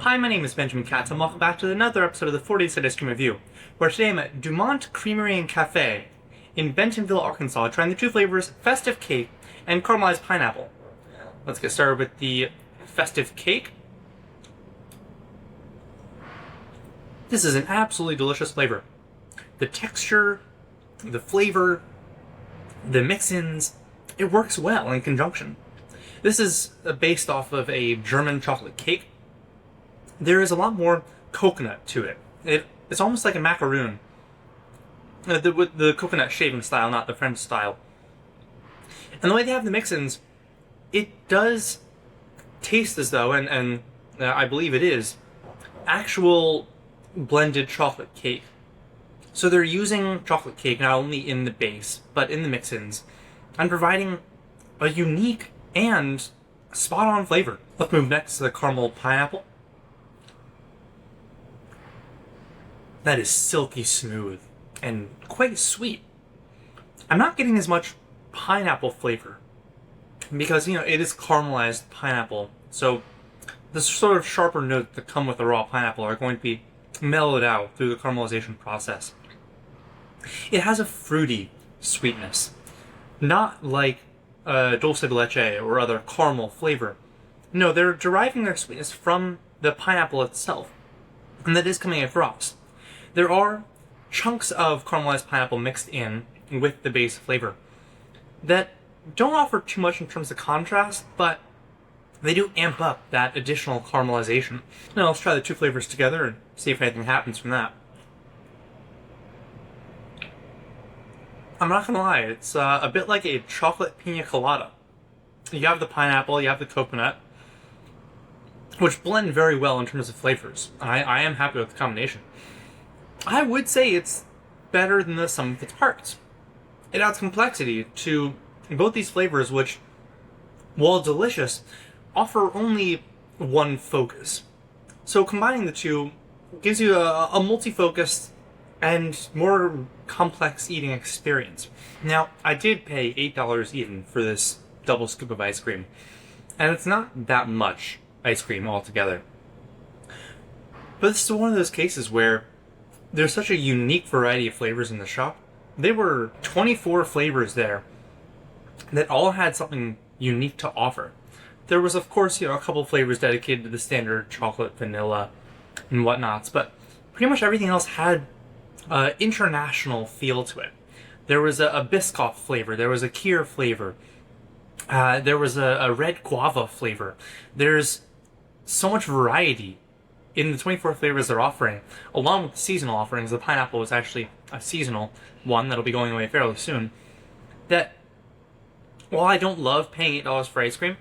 Hi, my name is Benjamin Katz, and welcome back to another episode of the 40th Ice Cream Review, where today I'm at Dumont Creamery and Cafe in Bentonville, Arkansas, trying the two flavors, Festive Cake and Caramelized Pineapple. Let's get started with the Festive Cake. This is an absolutely delicious flavor. The texture, the flavor, the mix-ins, it works well in conjunction. This is based off of a German chocolate cake. There is a lot more coconut to it. It's almost like a macaroon. With the coconut shaving style, not the French style. And the way they have the mix-ins, it does taste as though, and I believe it is, actual blended chocolate cake. So they're using chocolate cake not only in the base, but in the mix-ins, and providing a unique and spot-on flavor. Let's move next to the caramel pineapple. That is silky smooth and quite sweet. I'm not getting as much pineapple flavor because, it is caramelized pineapple. So the sort of sharper notes that come with the raw pineapple are going to be mellowed out through the caramelization process. It has a fruity sweetness, not like dulce de leche or other caramel flavor. No, they're deriving their sweetness from the pineapple itself, and that is coming across. There are chunks of caramelized pineapple mixed in with the base flavor that don't offer too much in terms of contrast, but they do amp up that additional caramelization. Now let's try the two flavors together and see if anything happens from that. I'm not gonna lie, it's a bit like a chocolate pina colada. You have the pineapple, you have the coconut, which blend very well in terms of flavors. I am happy with the combination. I would say it's better than the sum of its parts. It adds complexity to both these flavors, which, while delicious, offer only one focus. So combining the two gives you a multi-focused and more complex eating experience. Now, I did pay $8 even for this double scoop of ice cream, and it's not that much ice cream altogether. But this is one of those cases where there's such a unique variety of flavors in the shop. There were 24 flavors there that all had something unique to offer. There was, of course, a couple flavors dedicated to the standard chocolate, vanilla, and whatnots, but pretty much everything else had international feel to it. There was a Biscoff flavor, there was a Kir flavor, there was a red guava flavor. There's so much variety in the 24 flavors they're offering, along with the seasonal offerings. The pineapple was actually a seasonal one that'll be going away fairly soon. That, while I don't love paying $8 for ice cream,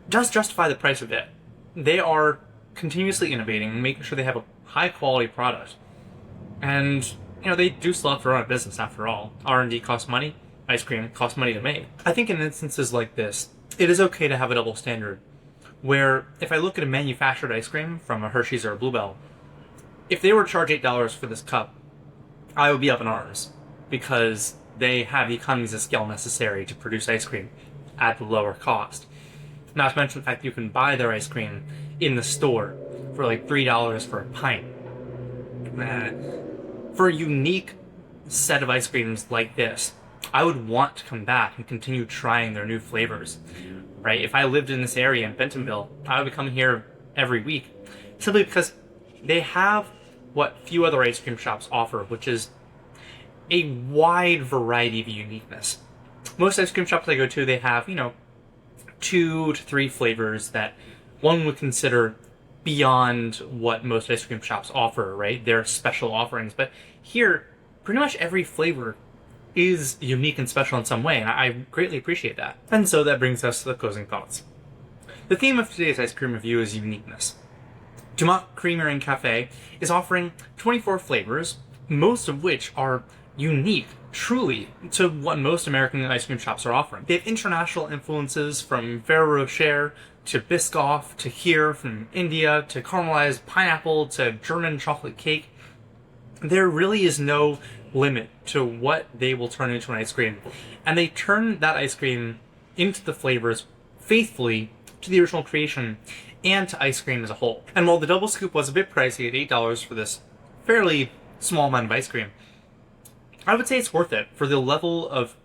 does justify the price of it. They are continuously innovating and making sure they have a high quality product. And, they do still have to run a business after all. R&D costs money, ice cream costs money to make. I think in instances like this, it is okay to have a double standard, where if I look at a manufactured ice cream from a Hershey's or a Bluebell, if they were to charge $8 for this cup, I would be up in arms, because they have the economies of scale necessary to produce ice cream at the lower cost. Not to mention the fact that you can buy their ice cream in the store for like $3 for a pint. For a unique set of ice creams like this, I would want to come back and continue trying their new flavors. Right? If I lived in this area in Bentonville, I would be coming here every week, simply because they have what few other ice cream shops offer, which is a wide variety of uniqueness. Most ice cream shops I go to, they have, 2 to 3 flavors that one would consider beyond what most ice cream shops offer, right? They're special offerings. But here, pretty much every flavor is unique and special in some way, and I greatly appreciate that. And so that brings us to the closing thoughts. The theme of today's ice cream review is uniqueness. Dumont Creamery and Cafe is offering 24 flavors, most of which are unique, truly, to what most American ice cream shops are offering. They have international influences from Ferrero Rocher to Biscoff to Kir from India to caramelized pineapple to German chocolate cake. There really is no limit to what they will turn into an ice cream. And they turn that ice cream into the flavors faithfully to the original creation and to ice cream as a whole. And while the double scoop was a bit pricey at $8 for this fairly small amount of ice cream, I would say it's worth it for the level of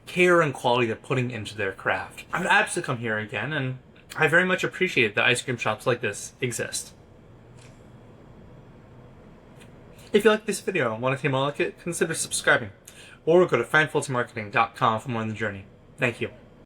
care and quality they're putting into their craft. I've absolutely come here again, and I very much appreciate that ice cream shops like this exist. If you like this video and want to see more like it, consider subscribing, or go to FineFilterMarketing.com for more on the journey. Thank you.